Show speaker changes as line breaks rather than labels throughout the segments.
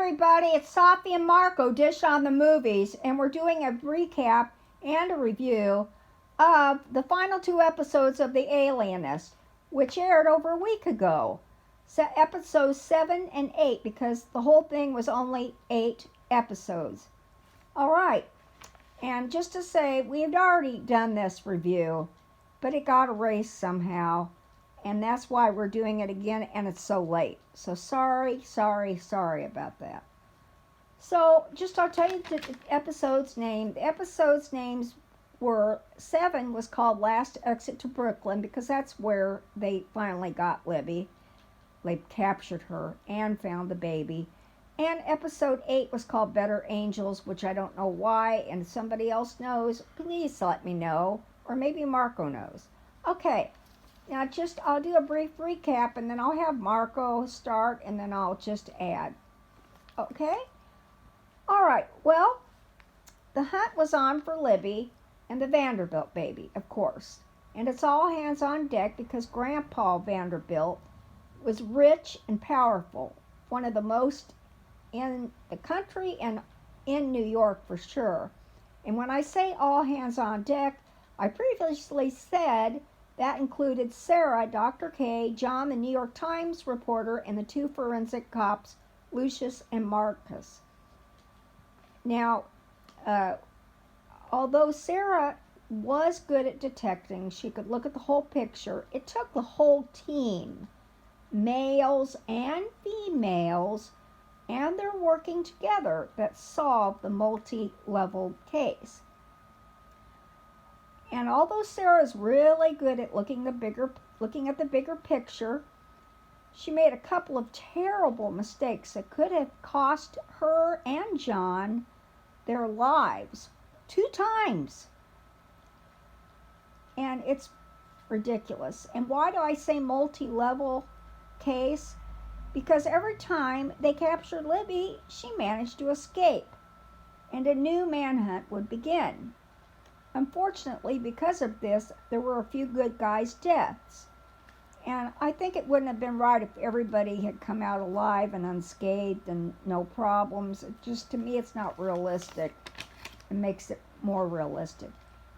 everybody, it's Safi and Marco, Dish on the Movies, and we're doing a recap and a review of the final two episodes of The Alienist, which aired over a week ago. So episodes 7 and 8, because the whole thing was only 8 episodes. Alright, and just to say, we had already done this review, but it got erased somehow. And that's why we're doing it again, and it's so late. So sorry about that. So just I'll tell you the episode's name. The episode's names were, 7 was called Last Exit to Brooklyn, because that's where they finally got Libby. They captured her and found the baby. And episode 8 was called Better Angels, which I don't know why, and if somebody else knows, please let me know. Or maybe Marco knows. Okay. Now I'll do a brief recap, and then I'll have Marco start, and then I'll just add. Okay? Alright, well, the hunt was on for Libby and the Vanderbilt baby, of course. And it's all hands on deck because Grandpa Vanderbilt was rich and powerful, one of the most in the country and in New York for sure. And when I say all hands on deck, I previously said that included Sarah, Dr. K, John, the New York Times reporter, and the 2 forensic cops, Lucius and Marcus. Now, although Sarah was good at detecting, she could look at the whole picture, it took the whole team, males and females, and they're working together, that solved the multi-level case. And although Sarah's really good at looking at the bigger picture, she made a couple of terrible mistakes that could have cost her and John their lives 2 times. And it's ridiculous. And why do I say multi-level case? Because every time they captured Libby, she managed to escape, and a new manhunt would begin. Unfortunately, because of this, there were a few good guys' deaths. And I think it wouldn't have been right if everybody had come out alive and unscathed and no problems. To me, it's not realistic. It makes it more realistic.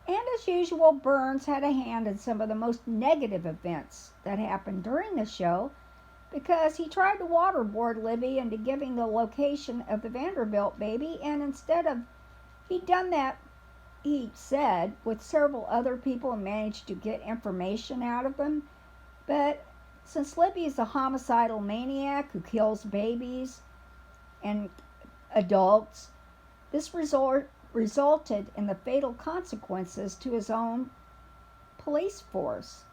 And as usual, Burns had a hand in some of the most negative events that happened during the show, because he tried to waterboard Libby into giving the location of the Vanderbilt baby, and instead of, he'd done that, he said, with several other people and managed to get information out of them. But since Libby is a homicidal maniac who kills babies and adults, this resulted in the fatal consequences to his own police force.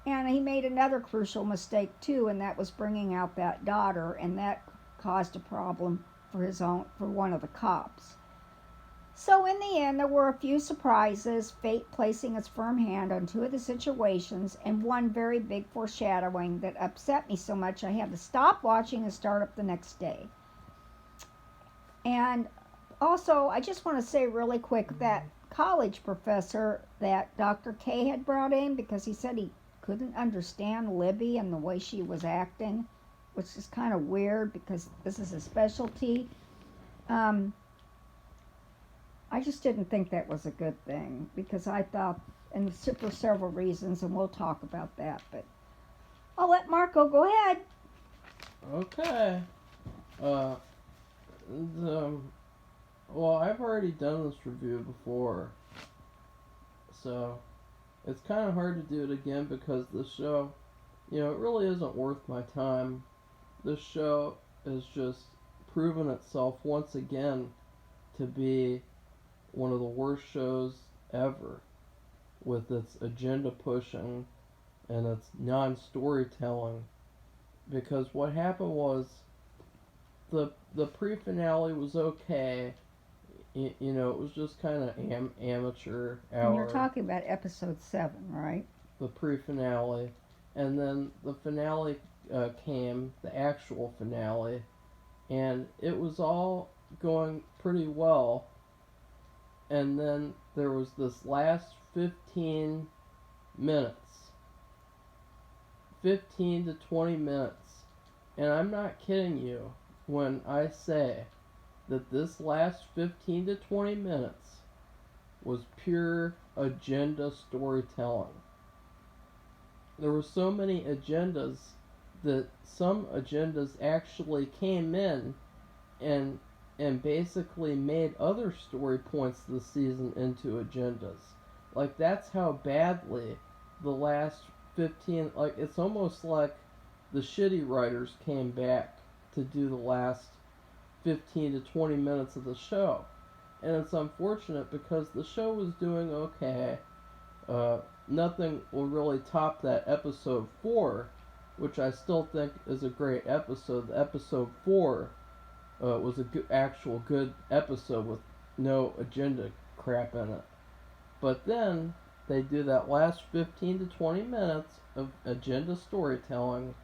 And he made another crucial mistake too, and that was bringing out that daughter, and that caused a problem for one of the cops. So in the end, there were a few surprises, fate placing its firm hand on 2 of the situations, and one very big foreshadowing that upset me so much I had to stop watching and start up the next day. And also, I just want to say really quick that college professor that Dr. K had brought in, because he said he couldn't understand Libby and the way she was acting, which is kind of weird because this is a specialty. I just didn't think that was a good thing, because I thought, and for several reasons, and we'll talk about that, but I'll let Marco go ahead.
Okay. Well, I've already done this review before, so it's kind of hard to do it again, because the show, it really isn't worth my time. This show has just proven itself once again to be one of the worst shows ever, with its agenda pushing and its non-storytelling. Because what happened was, the pre-finale was okay. It was just kind of amateur hour.
And you're talking about episode 7, right?
The pre-finale. And then the finale came, the actual finale, and it was all going pretty well. And then there was this last 15 minutes. 15 to 20 minutes. And I'm not kidding you. when I say that this last 15 to 20 minutes was pure agenda storytelling. There were so many agendas that some agendas actually came in and basically made other story points this season into agendas. Like, that's how badly the last 15, like, it's almost like the shitty writers came back to do the last 15 to 20 minutes of the show. And it's unfortunate because the show was doing okay. Nothing will really top that episode 4, which I still think is a great episode. The episode 4 was a actual good episode with no agenda crap in it. But then they do that last 15 to 20 minutes of agenda storytelling,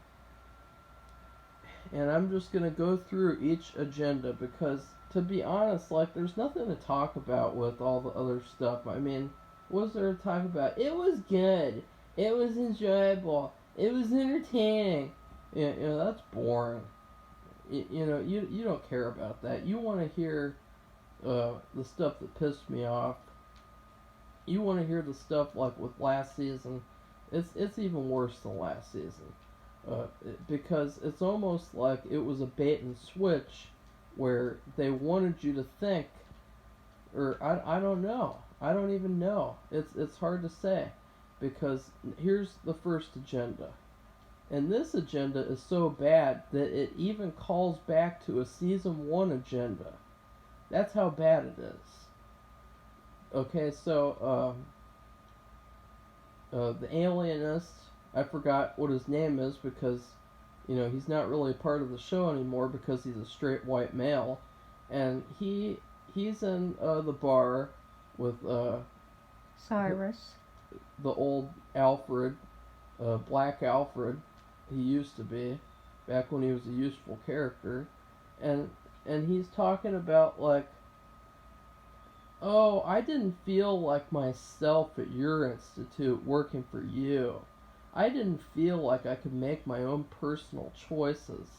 and I'm just going to go through each agenda because, to be honest, like, there's nothing to talk about with all the other stuff. I mean, what's there to talk about? It was good. It was enjoyable. It was entertaining. That's boring. You don't care about that. You want to hear the stuff that pissed me off. You want to hear the stuff like with last season. It's even worse than last season. Because it's almost like it was a bait and switch where they wanted you to think, or I don't know. I don't even know. It's hard to say, because here's the first agenda. And this agenda is so bad that it even calls back to a season 1 agenda. That's how bad it is. Okay, so the Alienist, I forgot what his name is because, he's not really a part of the show anymore because he's a straight white male. And he's in the bar with
Cyrus.
The old Alfred, Black Alfred, he used to be, back when he was a useful character. And he's talking about, like, oh, I didn't feel like myself at your institute working for you. I didn't feel like I could make my own personal choices.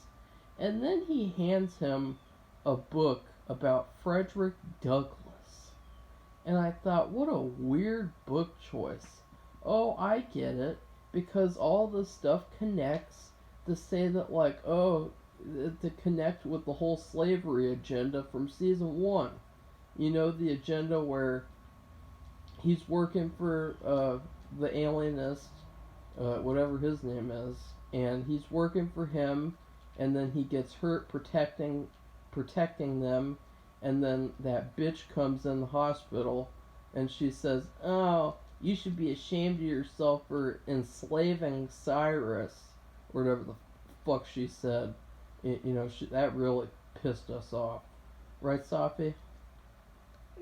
And then he hands him a book about Frederick Douglass. And I thought, what a weird book choice. Oh, I get it. Because all this stuff connects to say that, like, oh, to connect with the whole slavery agenda from season 1. The agenda where he's working for the Alienist, whatever his name is, and he's working for him, and then he gets hurt protecting them, and then that bitch comes in the hospital, and she says, oh, you should be ashamed of yourself for enslaving Cyrus, or whatever the fuck she said. That really pissed us off. Right, Safi?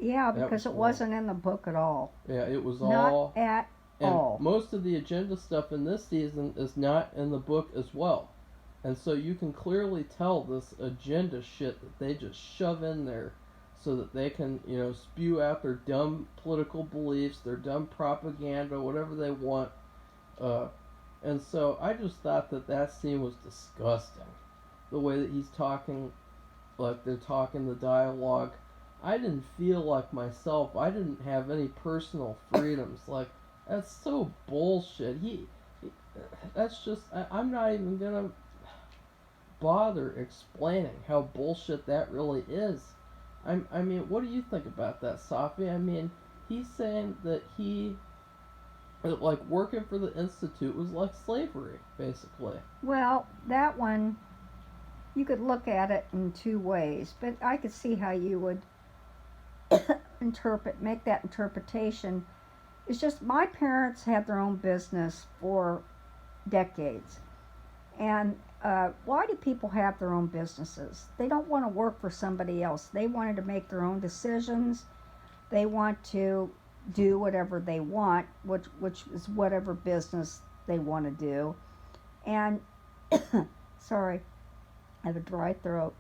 Yeah, because it wasn't in the book at all.
Yeah, it was
all. Not at all.
And most of the agenda stuff in this season is not in the book as well. And so you can clearly tell this agenda shit that they just shove in there so that they can, spew out their dumb political beliefs, their dumb propaganda, whatever they want. And so I just thought that scene was disgusting. The way that he's talking, like they're talking the dialogue. I didn't feel like myself. I didn't have any personal freedoms. Like, that's so bullshit. That's just, I'm not even gonna bother explaining how bullshit that really is. I mean, what do you think about that, Safi? I mean, he's saying that like, working for the Institute was like slavery, basically.
Well, that one, you could look at it in 2 ways, but I could see how you would make that interpretation. It's just my parents had their own business for decades, and why do people have their own businesses? They don't want to work for somebody else. They wanted to make their own decisions. They want to do whatever they want, which is whatever business they want to do. And sorry, I have a dry throat.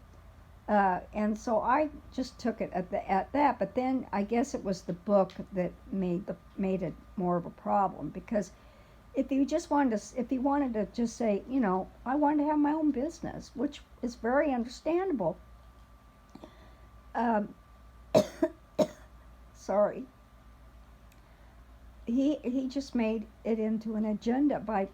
And so I just took it at that. But then I guess it was the book that made it more of a problem, because if he just wanted to, if he wanted to just say, you know, I wanted to have my own business, which is very understandable. Um, sorry. He just made it into an agenda by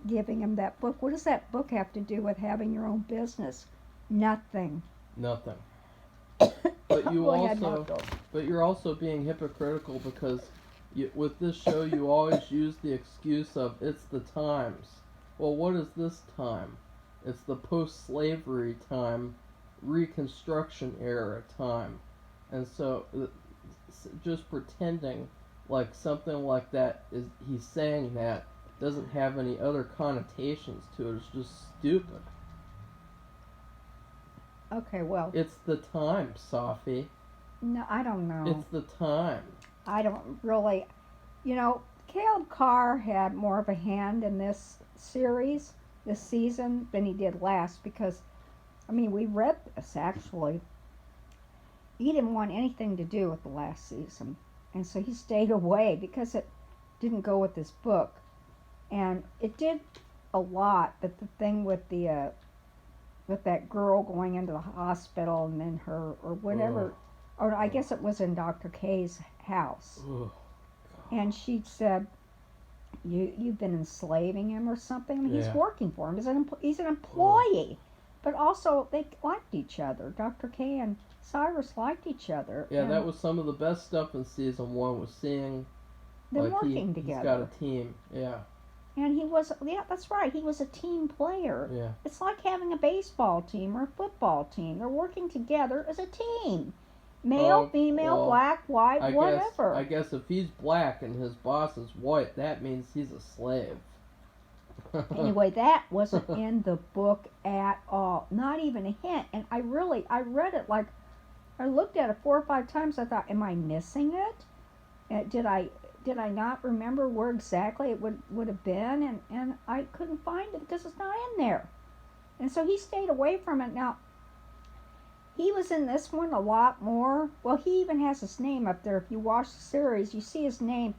giving him that book. What does that book have to do with having your own business? Nothing.
Nothing. But you
Go ahead,
also,
Marco.
but you're also being hypocritical because with this show you always use the excuse of it's the times. Well, what is this time? It's the post-slavery time, Reconstruction era time, and so just pretending like something like that is he's saying that doesn't have any other connotations to it. It's just stupid.
Okay, well,
It's the time, Safi.
no, I don't know.
It's the time.
I don't really, you know, Caleb Carr had more of a hand in this series, this season, than he did last because, I mean, we read this actually. He didn't want anything to do with the last season, and so he stayed away because it didn't go with his book. And it did a lot, but the thing with the with that girl going into the hospital and then her or whatever,
Ugh.
or I guess it was in Dr. K's house,
Ugh.
and she said, "You've been enslaving him or something." I mean, he's
Yeah.
working for him. He's an employee, but also they liked each other. Dr. K and Cyrus liked each other.
Yeah,
and
that was some of the best stuff in season 1 was seeing
them
like
working
he's
together.
got a team. Yeah,
And he was, yeah, that's right. He was a team player.
yeah.
It's like having a baseball team or a football team. They're working together as a team. Male, female,
well,
black, white, whatever.
I guess if he's black and his boss is white, that means he's a slave.
Anyway, that wasn't in the book at all. Not even a hint. And I read it like, I looked at it 4 or 5 times. I thought, am I missing it? Did I not remember where exactly it would have been? And I couldn't find it because it's not in there. And so he stayed away from it. Now, he was in this one a lot more. Well, he even has his name up there. If you watch the series, you see his name,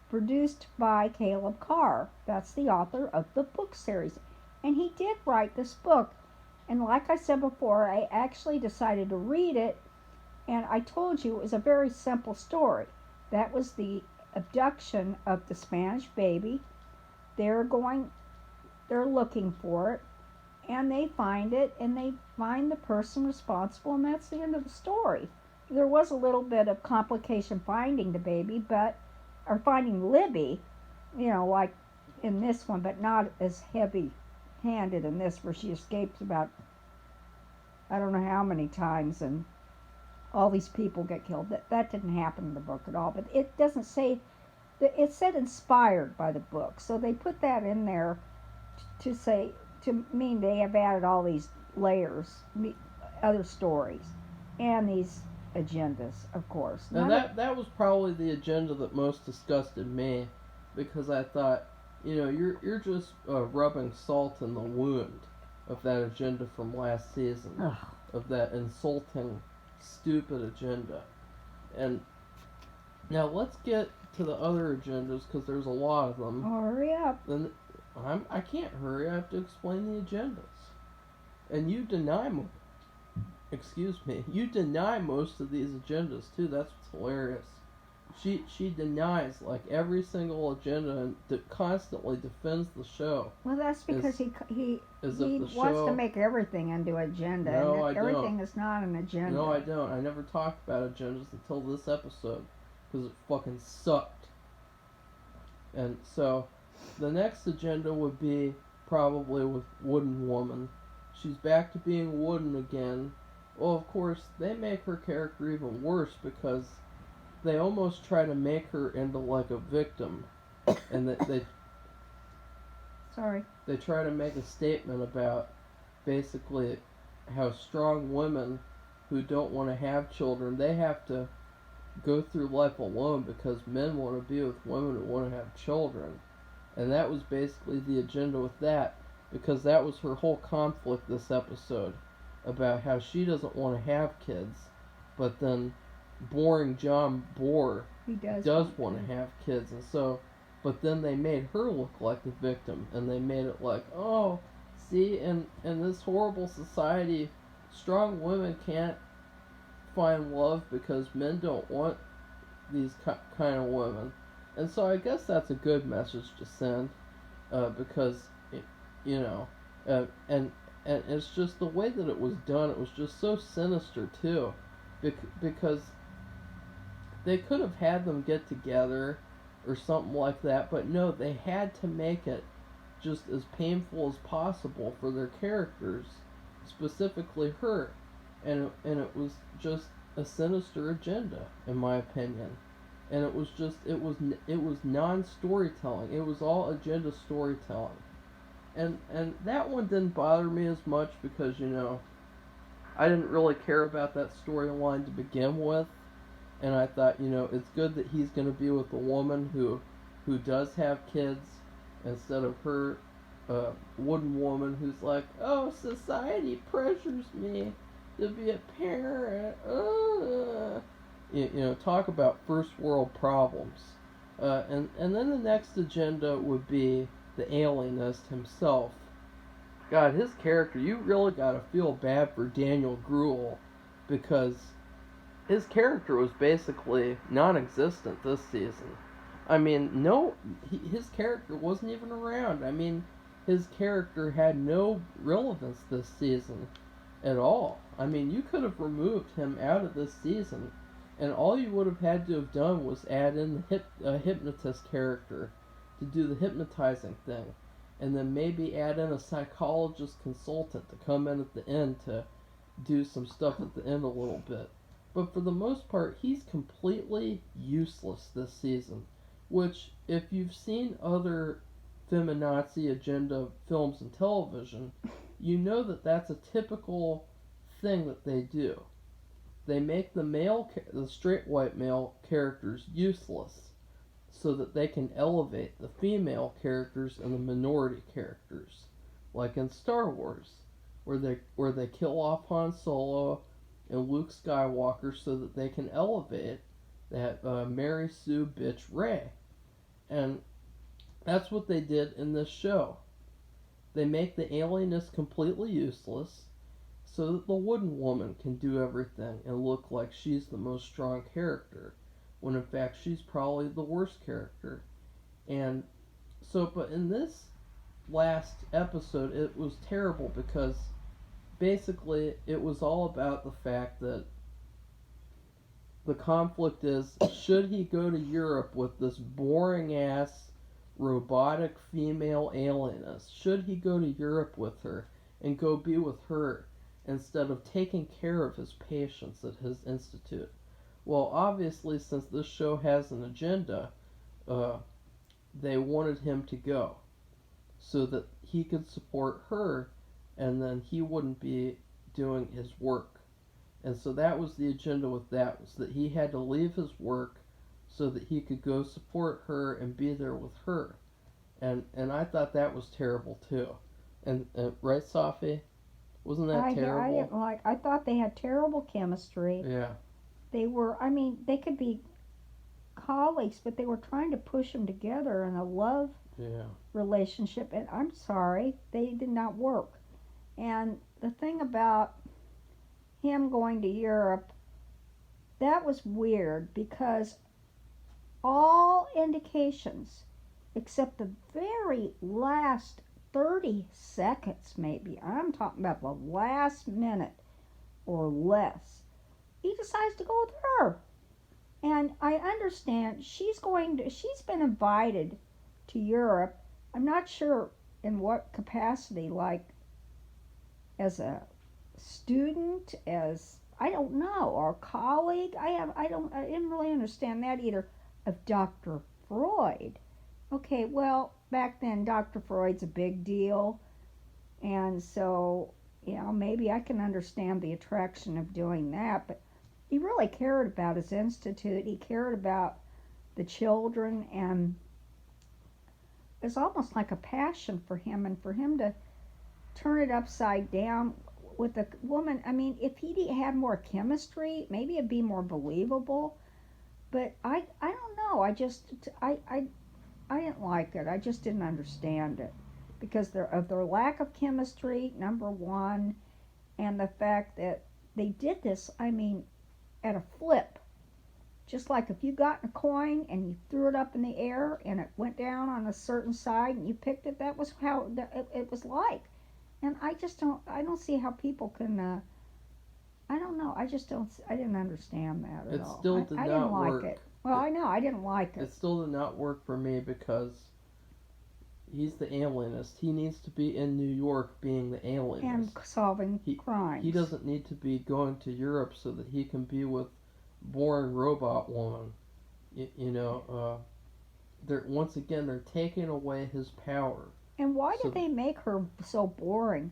produced by Caleb Carr. That's the author of the book series. And he did write this book. And like I said before, I actually decided to read it. And I told you it was a very simple story. That was the abduction of the Spanish baby. They're looking for it, and they find it, and they find the person responsible, and that's the end of the story. There was a little bit of complication finding the baby, or finding Libby, you know, like in this one, but not as heavy-handed in this, where she escapes about, I don't know how many times, and all these people get killed. That didn't happen in the book at all, but it doesn't say, it said inspired by the book, so they put that in there to mean they have added all these layers, other stories, and these agendas, of course.
And that was probably the agenda that most disgusted me, because I thought, you know, you're just rubbing salt in the wound of that agenda from last season,
Ugh.
of that insulting, stupid agenda. And now let's get to the other agendas, because there's a lot of them.
Hurry up.
Then I can't hurry. I have to explain the agendas, and you deny you deny most of these agendas too. That's what's hilarious. She denies like every single agenda and constantly defends the show.
Well, that's because he wants
show,
to make everything into agenda,
No,
and
I
everything
don't.
is not an agenda.
No, I don't. I never talked about agendas until this episode, because it fucking sucked. And so, the next agenda would be probably with Wooden Woman. She's back to being wooden again. Well, of course, they make her character even worse because they almost try to make her into like a victim, and they try to make a statement about basically how strong women who don't want to have children, they have to go through life alone because men want to be with women who want to have children. And that was basically the agenda with that, because that was her whole conflict this episode, about how she doesn't want to have kids, but then boring John Boar does want to have kids. And so but then they made her look like the victim, and they made it like, oh, see, in this horrible society, strong women can't find love because men don't want these kind of women. And so I guess that's a good message to send, because, you know, and it's just the way that it was done. It was just so sinister too, because they could have had them get together or something like that, but no, they had to make it just as painful as possible for their characters, specifically her, and it was just a sinister agenda, in my opinion. And it was just it was non-storytelling. It was all agenda storytelling, and that one didn't bother me as much because, you know, I didn't really care about that storyline to begin with, and I thought, you know, it's good that he's going to be with a woman who does have kids instead of her wooden woman who's like, oh, society pressures me to be a parent. You know, talk about first world problems. And then the next agenda would be the alienist himself. God, his character, you really got to feel bad for Daniel Gruel, because his character was basically non-existent this season. I mean, his character wasn't even around. I mean, his character had no relevance this season at all. I mean, you could have removed him out of this season, and all you would have had to have done was add in the hypnotist character to do the hypnotizing thing, and then maybe add in a psychologist consultant to come in at the end to do some stuff at the end a little bit. But for the most part, he's completely useless this season, which, if you've seen other feminazi agenda films and television, you know that that's a typical thing that they do. They make the straight white male characters useless so that they can elevate the female characters and the minority characters, like in Star Wars, where they kill off Han Solo and Luke Skywalker so that they can elevate that Mary Sue bitch Rey. And that's what they did in this show. They make the alienist completely useless so that the wooden woman can do everything and look like she's the most strong character, when in fact she's probably the worst character. And so, but in this last episode, it was terrible because basically it was all about the fact that the conflict is, should he go to Europe with this boring ass robotic female alienist? Should he go to Europe with her and go be with her instead of taking care of his patients at his institute? Well, obviously, since this show has an agenda, they wanted him to go so that he could support her, and then he wouldn't be doing his work. And so that was the agenda with that, was that he had to leave his work so that he could go support her and be there with her. And I thought that was terrible too. And right, Safi? Wasn't that terrible?
I didn't like. I thought they had terrible chemistry.
Yeah.
They were. I mean, they could be colleagues, but they were trying to push them together in a love relationship. And I'm sorry, they did not work. And the thing about him going to Europe, that was weird, because all indications, except the very last 30 seconds maybe, I'm talking about the last minute or less, he decides to go with her. And I understand she's been invited to Europe. I'm not sure in what capacity, like as a student, as I don't know, or colleague. I didn't really understand that either, of Dr. Freud. Okay, well, back then Dr. Freud's a big deal, and so, you know, maybe I can understand the attraction of doing that, but he really cared about his institute. He cared about the children, and it's almost like a passion for him, and for him to turn it upside down with a woman. I mean, if he had more chemistry, maybe it'd be more believable. But I don't know. I I didn't like it. I just didn't understand it because of their lack of chemistry, number one, and the fact that they did this. I mean, at a flip. Just like if you got a coin and you threw it up in the air and it went down on a certain side and you picked it, that was how it was like. And I don't see how people can, I don't know, I didn't understand that at
It
all.
still did
I
not
didn't like
work.
it. Well, I know, I didn't like it.
It still did not work for me because he's the alienist. He needs to be in New York being the alienist.
And solving crimes.
He doesn't need to be going to Europe so that he can be with boring robot woman. Once again, they're taking away his power.
And why did they make her so boring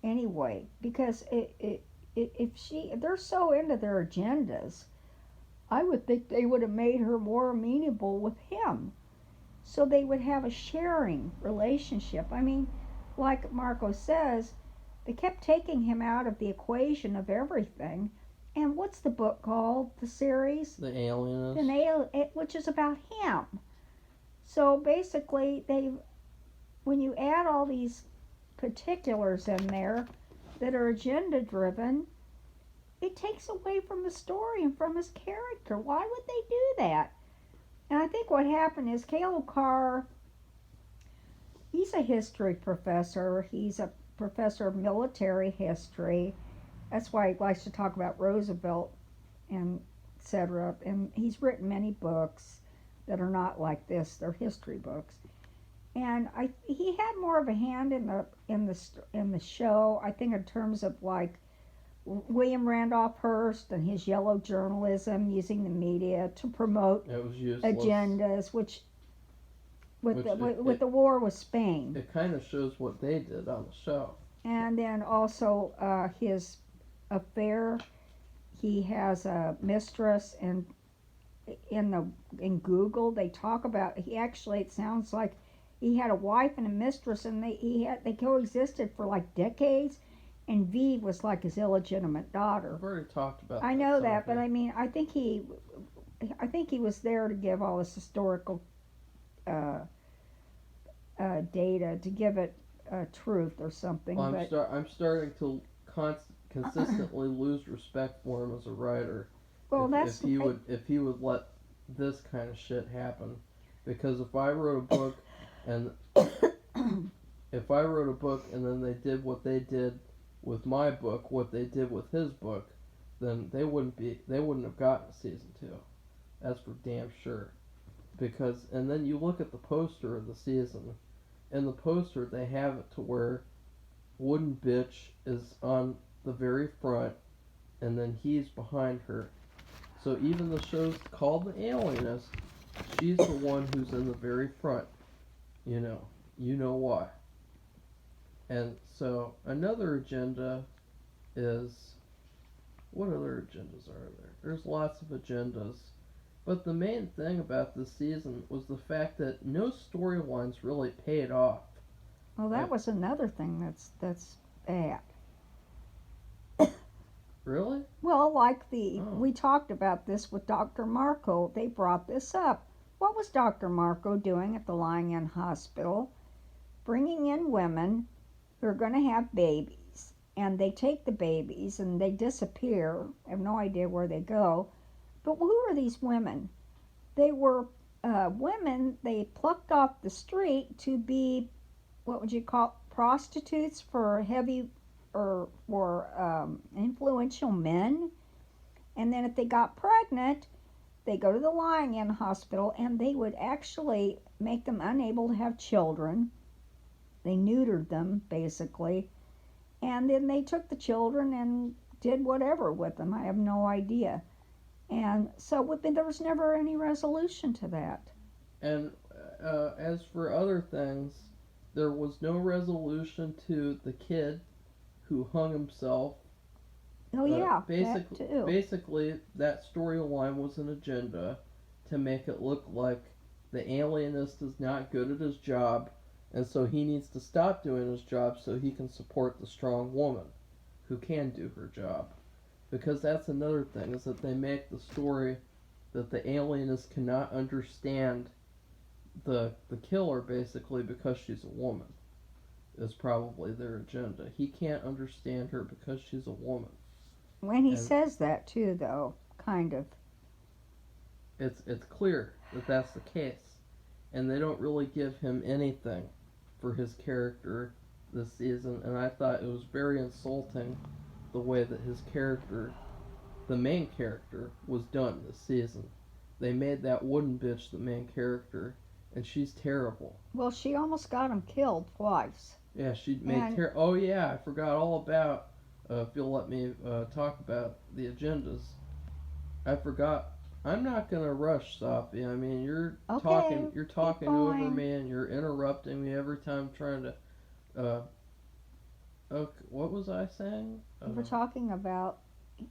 anyway? Because if they're so into their agendas, I would think they would have made her more amenable with him, so they would have a sharing relationship. I mean, like Marco says, they kept taking him out of the equation of everything. And what's the book called? The series?
The Alienist.
Which is about him. So basically, when you add all these particulars in there that are agenda driven, it takes away from the story and from his character. Why would they do that? And I think what happened is Caleb Carr, he's a history professor. He's a professor of military history. That's why he likes to talk about Roosevelt and etc. And he's written many books that are not like this. They're history books. And he had more of a hand in the show. I think in terms of like William Randolph Hearst and his yellow journalism, using the media to promote agendas, with the war with Spain.
It kind of shows what they did on the show.
And then also his affair. He has a mistress, and in Google they talk about it sounds like he had a wife and a mistress, and they coexisted for like decades. And V was like his illegitimate daughter.
I've already talked about that.
I know that, but I mean, I think he was there to give all this historical data, to give it truth or something.
Well, I'm starting to consistently lose respect for him as a writer.
Well,
if he would let this kind of shit happen, because if I wrote a book and then they did what they did with my book, what they did with his book, then they wouldn't have gotten a season 2. That's for damn sure. And then you look at the poster of the season. In the poster, they have it to where Wooden Bitch is on the very front, and then he's behind her. So even the show's called The Alienist, she's the one who's in the very front. You know why. And so another agenda is, what other agendas are there? There's lots of agendas. But the main thing about this season was the fact that no storylines really paid off.
Well, that was another thing that's bad.
Really?
Well, like we talked about this with Dr. Marco. They brought this up. What was Dr. Marco doing at the Lying-In Hospital? Bringing in women who are going to have babies. And they take the babies and they disappear. I have no idea where they go. But who are these women? They were women they plucked off the street to be, what would you call, prostitutes for heavy or influential men. And then if they got pregnant, they go to the Lying-In Hospital and they would actually make them unable to have children. They neutered them, basically. And then they took the children and did whatever with them. I have no idea. And so there was never any resolution to that.
And as for other things, there was no resolution to the kid who hung himself.
Oh yeah, that too.
Basically, that storyline was an agenda to make it look like the alienist is not good at his job, and so he needs to stop doing his job so he can support the strong woman who can do her job. Because that's another thing, is that they make the story that the alienist cannot understand the killer basically because she's a woman is probably their agenda. He can't understand her because she's a woman.
When he
And
says that too, though, kind of.
it's clear that that's the case, and they don't really give him anything for his character this season. And I thought it was very insulting the way that his character, the main character, was done this season. They made that wooden bitch the main character, and she's terrible.
Well, she almost got him killed twice.
Yeah, she made
And
Oh yeah, I forgot all about. If you'll let me talk about the agendas, I forgot. I'm not gonna rush, Safi. I mean, you're
okay,
You're
keep
talking over
going.
me, and you're interrupting me every time I'm trying to. Okay, what was I saying?
We're talking about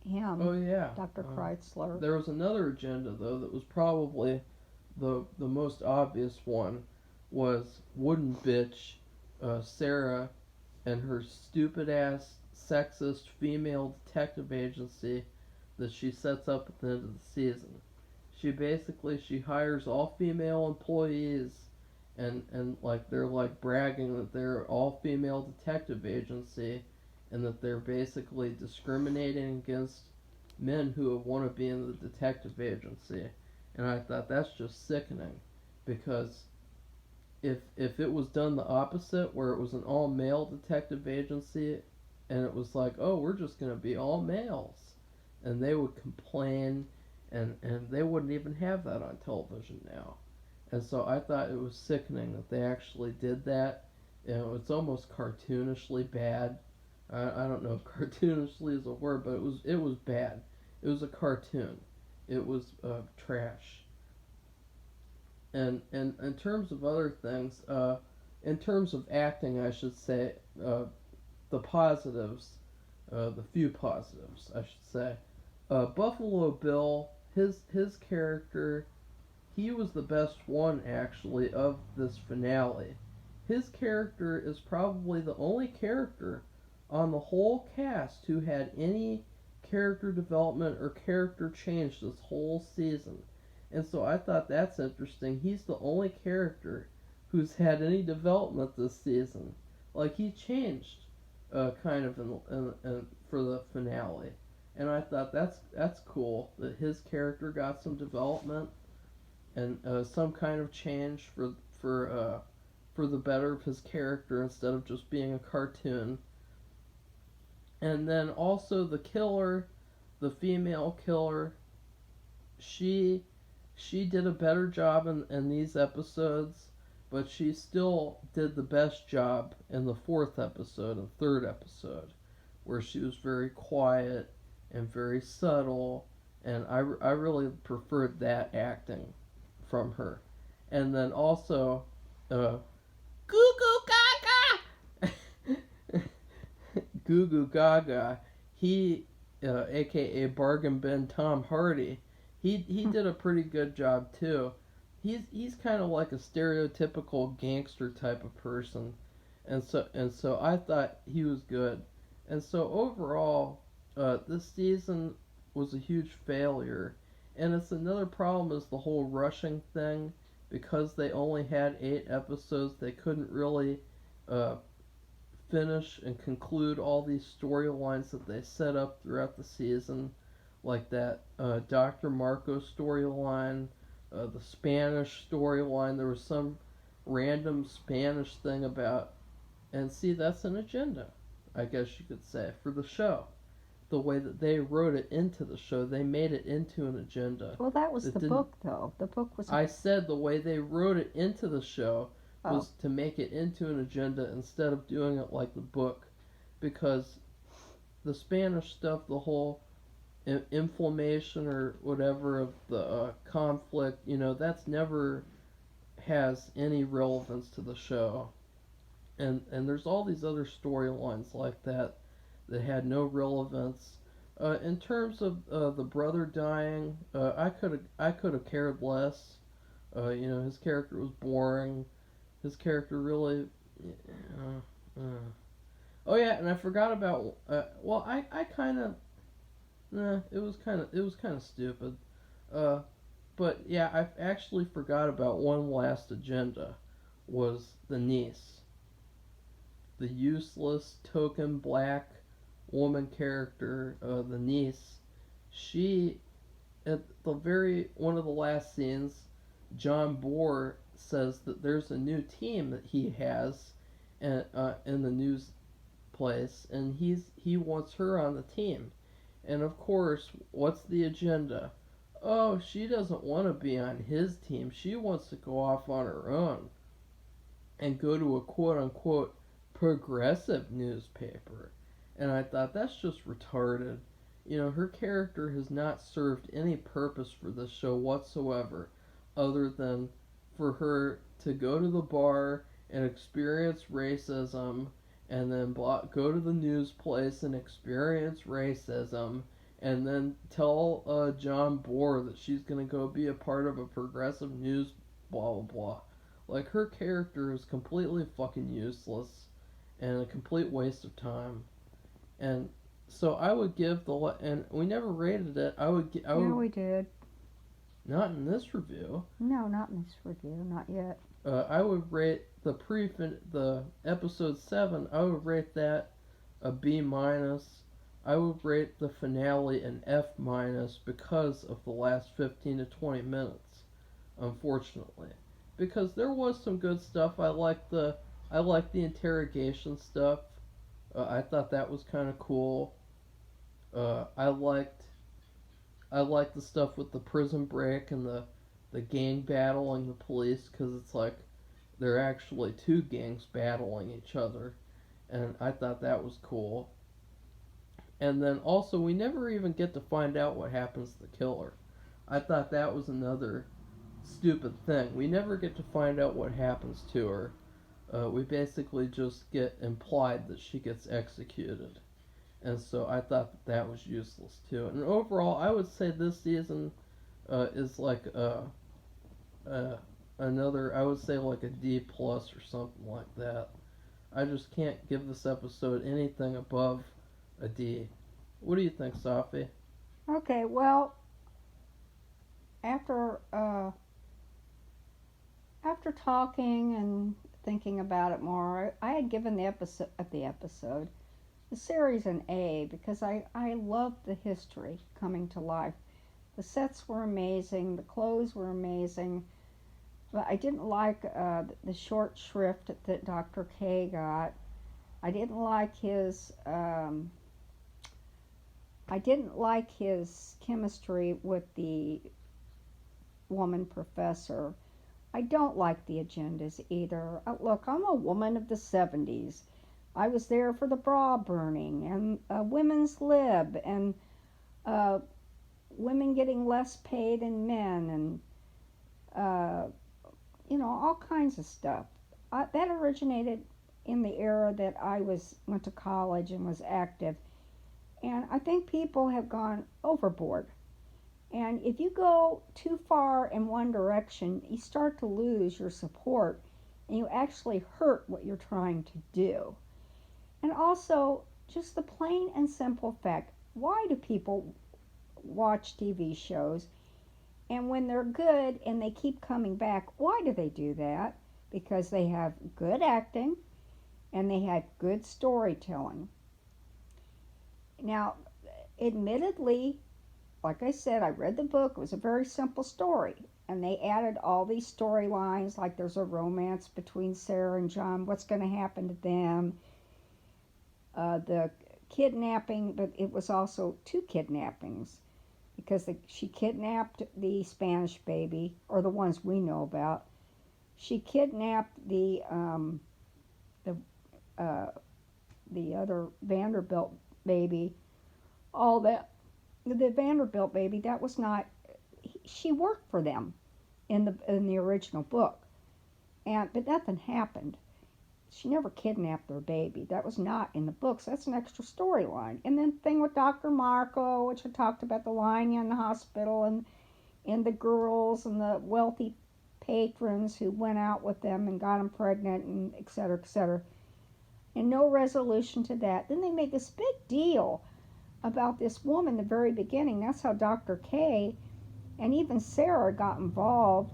him,
Oh yeah,
Dr. Kreitzler.
there was another agenda though that was probably the most obvious one, was wooden bitch Sarah and her stupid ass sexist female detective agency that she sets up at the end of the season. She hires all female employees, and like they're like bragging that they're all female detective agency, and that they're basically discriminating against men who want to be in the detective agency. And I thought that's just sickening, because if it was done the opposite, where it was an all male detective agency, and it was like, oh, we're just going to be all males, and they would complain, and they wouldn't even have that on television now. And so I thought it was sickening that they actually did that. You know, it's almost cartoonishly bad. I don't know if cartoonishly is a word, but it was bad. It was a cartoon. It was trash. And in terms of other things, in terms of acting, I should say, the positives, the few positives, I should say. Buffalo Bill, his character, he was the best one actually of this finale. His character is probably the only character on the whole cast who had any character development or character change this whole season. And so I thought that's interesting. He's the only character who's had any development this season. Like, he changed kind of for the finale. And I thought that's cool that his character got some development and some kind of change for the better of his character instead of just being a cartoon. And then also the killer, the female killer, she did a better job in these episodes, but she still did the best job in the fourth episode and third episode, where she was very quiet and very subtle, and I really preferred that acting from her. And then also, Goo Goo Gaga! Goo Goo Gaga, he, aka Bargain Bin Tom Hardy, he did a pretty good job too. He's kind of like a stereotypical gangster type of person, and so I thought he was good. And so overall, this season was a huge failure, and it's another problem is the whole rushing thing. Because they only had 8 episodes, they couldn't really finish and conclude all these storylines that they set up throughout the season, like that Dr. Marco storyline, the Spanish storyline. There was some random Spanish thing about, and see, that's an agenda, I guess you could say, for the show. The way that they wrote it into the show, they made it into an agenda.
Well, that was the book, though. The book was.
I said the way they wrote it into the show was to make it into an agenda instead of doing it like the book, because the Spanish stuff, the whole inflammation or whatever of the conflict, that's never has any relevance to the show. And there's all these other storylines like that had no relevance. In terms of the brother dying, I could have cared less. His character was boring. His character really. Oh yeah, and I forgot about. Well, I kind of. It was kind of stupid. But yeah, I actually forgot about one last agenda. Was the niece, the useless token black woman character, the niece. She, at the very one of the last scenes, John Bohr says that there's a new team that he has, in the news place, and he wants her on the team. And of course, what's the agenda? Oh, she doesn't want to be on his team. She wants to go off on her own and go to a quote unquote progressive newspaper. And I thought that's just retarded. You know, her character has not served any purpose for this show whatsoever, other than for her to go to the bar and experience racism, and then go to the news place and experience racism, and then tell John Bohr that she's going to go be a part of a progressive news blah blah blah. Like, her character is completely fucking useless and a complete waste of time. And so I would give and we never rated it. I would
Yeah, we did.
Not in this review.
No, not in this review, not yet.
I would rate the episode 7. I would rate that a B minus. I would rate the finale an F minus because of the last 15 to 20 minutes. Unfortunately, because there was some good stuff. I liked the interrogation stuff. I thought that was kind of cool. I liked the stuff with the prison break and the gang battling the police, because it's like they're actually two gangs battling each other, and I thought that was cool. And then also, we never even get to find out what happens to the killer. I thought that was another stupid thing. We never get to find out what happens to her. We basically just get implied that she gets executed. And so I thought that was useless too. And overall, I would say this season is like another, I would say like a D plus or something like that. I just can't give this episode anything above a D. What do you think, Safi?
Okay, well, after talking and thinking about it more, I had given the series an A, because I loved the history coming to life. The sets were amazing, the clothes were amazing, but I didn't like the short shrift that Dr. K got. I didn't like his chemistry with the woman professor. I don't like the agendas either. Look, I'm a woman of the 70s. I was there for the bra burning and women's lib and women getting less pay than men and all kinds of stuff. That originated in the era that I went to college and was active. And I think people have gone overboard. And if you go too far in one direction, you start to lose your support and you actually hurt what you're trying to do. And also, just the plain and simple fact, why do people watch TV shows? And when they're good and they keep coming back, why do they do that? Because they have good acting and they have good storytelling. Now, admittedly, like I said, I read the book. It was a very simple story. And they added all these storylines, like there's a romance between Sarah and John. What's going to happen to them? The kidnapping, but it was also 2 kidnappings. Because she kidnapped the Spanish baby, or the ones we know about. She kidnapped the other Vanderbilt baby. All that. The Vanderbilt baby, that was not, she worked for them in the original book, but nothing happened. She never kidnapped their baby. That was not in the books. That's an extra storyline. And then the thing with Dr. Marco, which I talked about, the lying in the hospital and the girls and the wealthy patrons who went out with them and got them pregnant, and et cetera, et cetera. And no resolution to that. Then they made this big deal about this woman in the very beginning. That's how Dr. K and even Sarah got involved.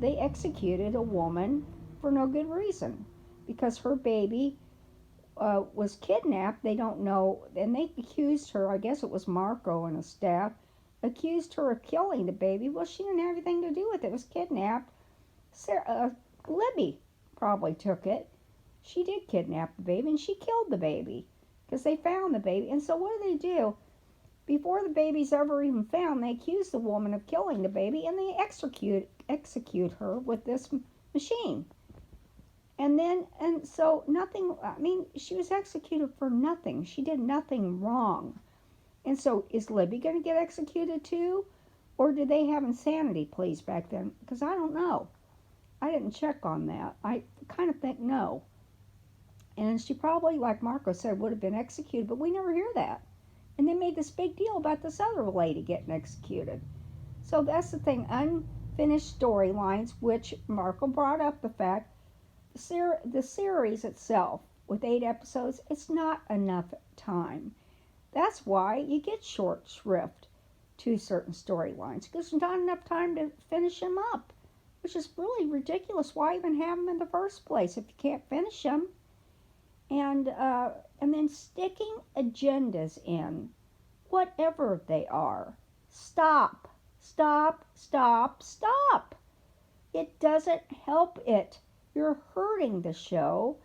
They executed a woman for no good reason because her baby was kidnapped. They don't know, and they accused her. I guess it was Marco and his staff accused her of killing the baby. Well, she didn't have anything to do with it. It was kidnapped. Libby probably took it. She did kidnap the baby, and she killed the baby because they found the baby. And so what do? Before the baby's ever even found, they accuse the woman of killing the baby, and they execute her with this machine. And so nothing. I mean, she was executed for nothing. She did nothing wrong. And so is Libby going to get executed too, or did they have insanity pleas back then? Because I don't know. I didn't check on that. I kind of think no. And she probably, like Marco said, would have been executed, but we never hear that. And they made this big deal about this other lady getting executed. So that's the thing, unfinished storylines, which Marco brought up the fact the series itself, with 8 episodes, it's not enough time. That's why you get short shrift to certain storylines, because there's not enough time to finish them up, which is really ridiculous. Why even have them in the first place if you can't finish them? And then sticking agendas in, whatever they are. Stop, stop, stop, stop. It doesn't help it. You're hurting the show,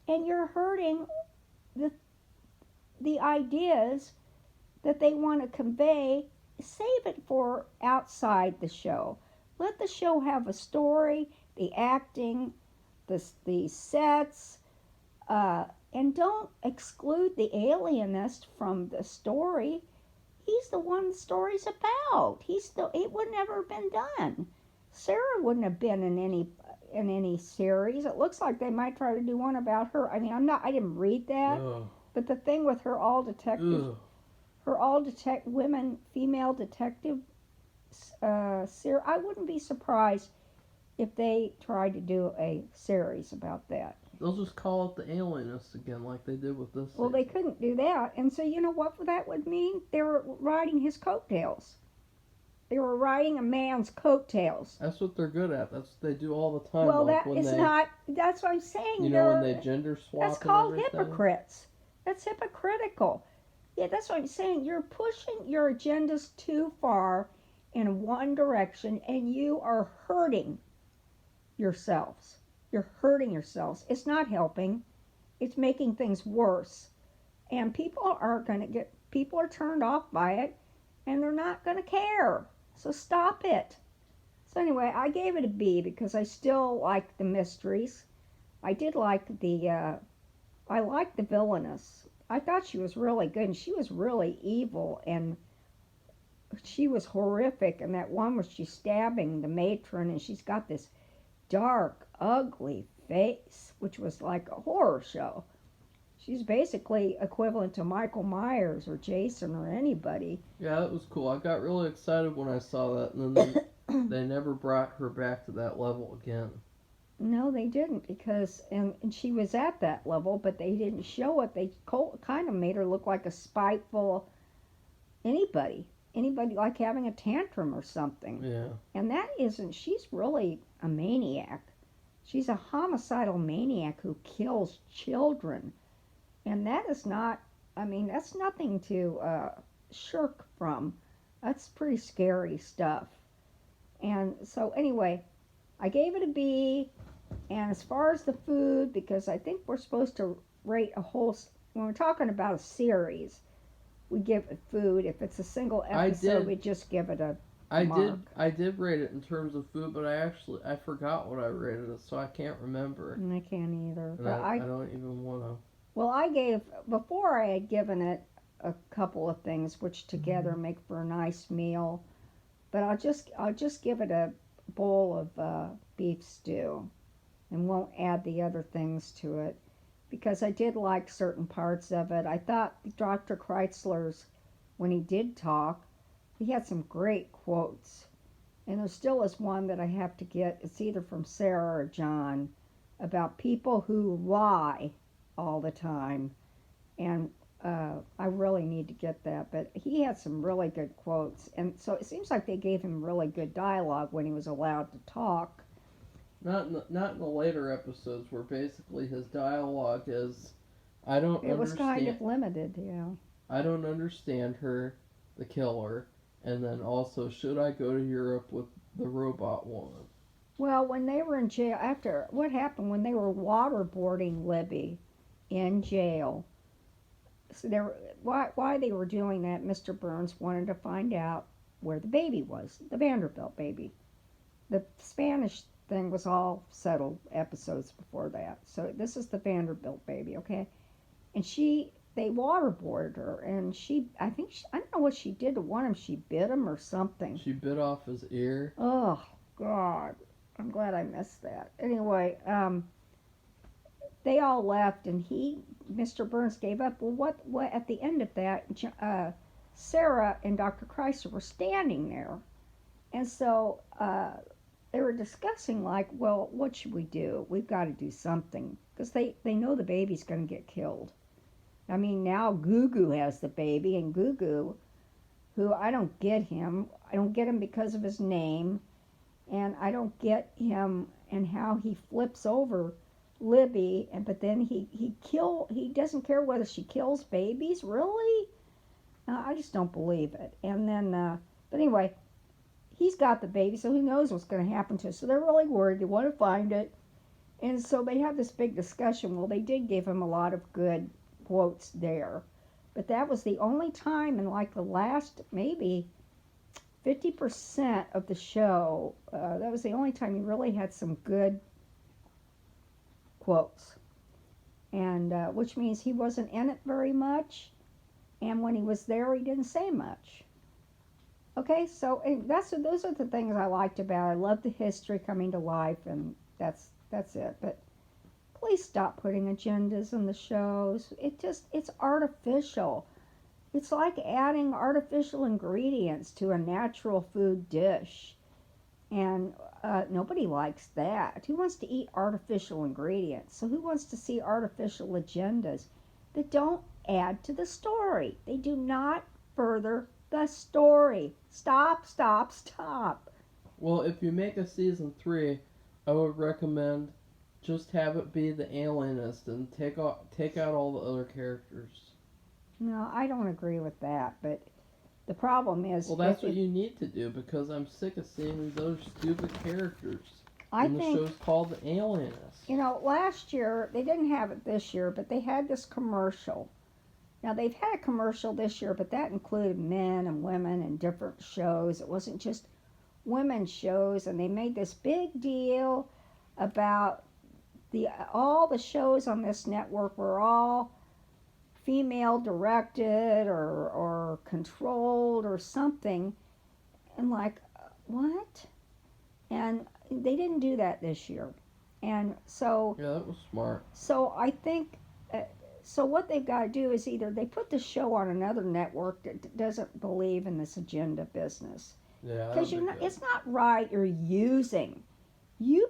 and you're hurting the ideas that they want to convey. Save it for outside the show. Let the show have a story, the acting, the sets, and don't exclude the alienist from the story. He's the one the story's about. It would never have been done. Sarah wouldn't have been in any series. It looks like they might try to do one about her. I mean, I didn't read that, but the thing with her female detective, Sarah, I wouldn't be surprised if they tried to do a series about that.
They'll just call it the Alienist again, like they did with this.
Well, they couldn't do that, and so you know what that would mean? They were riding his coattails. They were riding a man's coattails.
That's what they're good at. That's what they do all the time.
Well,
like
that's what I'm saying.
You know, when they gender swap.
That's called
and everything.
hypocrites. That's hypocritical. Yeah, that's what I'm saying. You're pushing your agendas too far in one direction, and you are hurting yourselves. You're hurting yourselves. It's not helping. It's making things worse. And people are turned off by it, and they're not going to care. So stop it. So anyway, I gave it a B because I still like the mysteries. I did like I liked the villainess. I thought she was really good, and she was really evil, and she was horrific. And that one where she's stabbing the matron, and she's got this dark, ugly face, which was like a horror show. She's basically equivalent to Michael Myers or Jason or anybody.
Yeah, that was cool. I got really excited when I saw that, and then they never brought her back to that level again.
No, they didn't, because and she was at that level, but they didn't show it. They kind of made her look like a spiteful anybody like having a tantrum or something.
Yeah.
And that isn't. She's really a maniac. She's a homicidal maniac who kills children. And that is not, I mean, that's nothing to shirk from. That's pretty scary stuff. And so anyway, I gave it a B. And as far as the food, because I think we're supposed to rate when we're talking about a series, we give it food. If it's a single episode, we just give it a mark.
I did rate it in terms of food, but I forgot what I rated it, so I can't remember.
And I can't either.
And I don't even want to.
Well, before I had given it a couple of things which together make for a nice meal, but I'll just give it a bowl of beef stew and won't add the other things to it because I did like certain parts of it. I thought Dr. Kreitzler's, when he did talk, he had some great quotes. And there still is one that I have to get. It's either from Sarah or John about people who lie all the time. And I really need to get that. But he had some really good quotes, and so it seems like they gave him really good dialogue when he was allowed to talk.
Not in the later episodes where basically his dialogue is, I don't
It was kind
understand.
of limited, yeah.
I don't understand her, the killer, and then also should I go to Europe with the robot woman?
Well, when they were in jail, after what happened when they were waterboarding Libby in jail, so they were, why they were doing that, Mr. Burns wanted to find out where the baby was, the Vanderbilt baby. The Spanish thing was all settled episodes before that. So this is the Vanderbilt baby, okay? And they waterboarded her, and I don't know what she did to one of them. She bit him or something.
She bit off his ear.
Oh, God. I'm glad I missed that. Anyway, they all left, and Mr. Burns gave up. Well, what at the end of that, Sarah and Dr. Chrysler were standing there. And so they were discussing, like, well, what should we do? We've got to do something. Because they know the baby's going to get killed. I mean, now Gugu has the baby, and Gugu, who I don't get him because of his name, and I don't get him and how he flips over Libby, but then he doesn't care whether she kills babies, really? I just don't believe it. And then, but anyway, he's got the baby, so who knows what's going to happen to it. So they're really worried. They want to find it. And so they have this big discussion. Well, they did give him a lot of good quotes there. But that was the only time in like the last maybe 50% of the show, that was the only time he really had some good quotes. And which means he wasn't in it very much. And when he was there, he didn't say much. Okay, so those are the things I liked about it. I love the history coming to life, and that's it. But please stop putting agendas in the shows. It's artificial. It's like adding artificial ingredients to a natural food dish. And nobody likes that. Who wants to eat artificial ingredients? So who wants to see artificial agendas that don't add to the story? They do not further the story. Stop, stop, stop.
Well, if you make a season 3, I would recommend just have it be the Alienist and take out all the other characters.
No, I don't agree with that, but the problem is...
Well, that's what you need to do, because I'm sick of seeing these other stupid characters.
I
and
think,
the show's called The Alienist.
You know, last year, they didn't have it this year, but they had this commercial. Now, they've had a commercial this year, but that included men and women and different shows. It wasn't just women's shows, and they made this big deal about all the shows on this network were all female directed or controlled or something. And like, what? And they didn't do that this year. And so...
Yeah, that was smart.
So I think... So what they've got to do is either they put the show on another network that doesn't believe in this agenda business.
Yeah,
because it's not right. You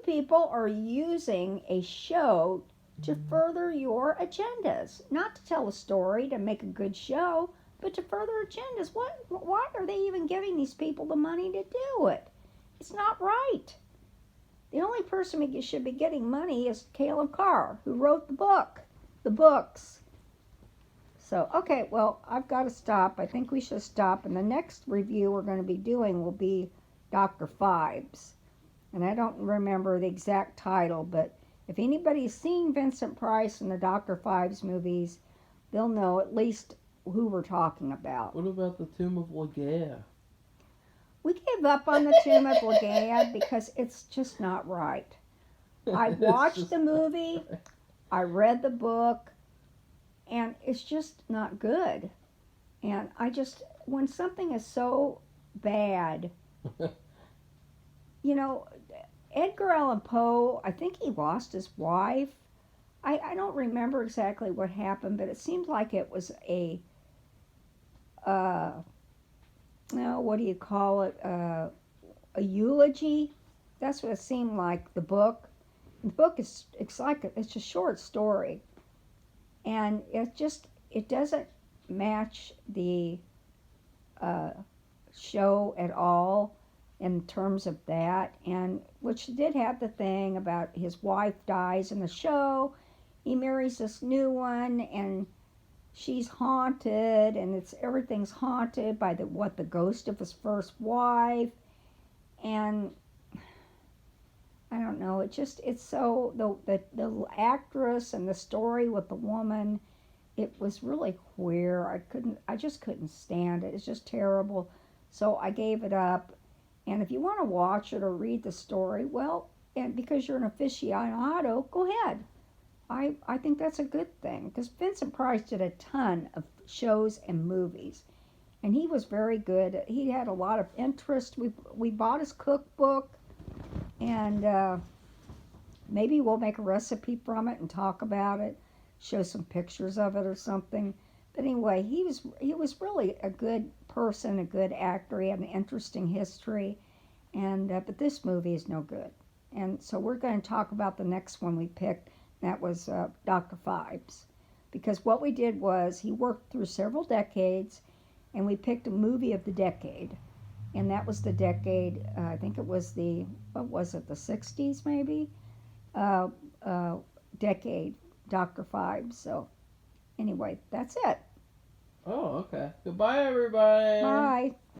people are using a show to further your agendas, not to tell a story to make a good show, but to further agendas. Why are they even giving these people the money to do it? It's not right. The only person who should be getting money is Caleb Carr, who wrote the books. So, okay, well, I've got to stop. I think we should stop. And the next review we're going to be doing will be Dr. Phibes. And I don't remember the exact title, but if anybody's seen Vincent Price in the Dr. Phibes movies, they'll know at least who we're talking about.
What about the Tomb of Ligeia?
We gave up on the Tomb of Ligeia because it's just not right. I watched the movie, I read the book, and it's just not good. And when something is so bad, you know, Edgar Allan Poe, I think he lost his wife. I don't remember exactly what happened, but it seemed like it was what do you call it? A eulogy. That's what it seemed like, the book. The book it's a short story. And it doesn't match the show at all in terms of that, and which did have the thing about his wife dies in the show, he marries this new one, and she's haunted, and it's everything's haunted by the ghost of his first wife, and I don't know. It's so the actress and the story with the woman. It was really queer. I just couldn't stand it. It's just terrible. So I gave it up. And if you want to watch it or read the story, well, and because you're an aficionado, go ahead. I think that's a good thing because Vincent Price did a ton of shows and movies, and he was very good. He had a lot of interest. We bought his cookbook, and maybe we'll make a recipe from it and talk about it, show some pictures of it or something. But anyway, he was really a good person, a good actor. He had an interesting history, and but this movie is no good. And so we're going to talk about the next one we picked. That was Dr. Phibes, because what we did was he worked through several decades, and we picked a movie of the decade, and that was the decade. I think it was what was it, the '60s maybe, uh, decade. Dr. Phibes. So anyway, that's it.
Oh, okay. Goodbye, everybody.
Bye.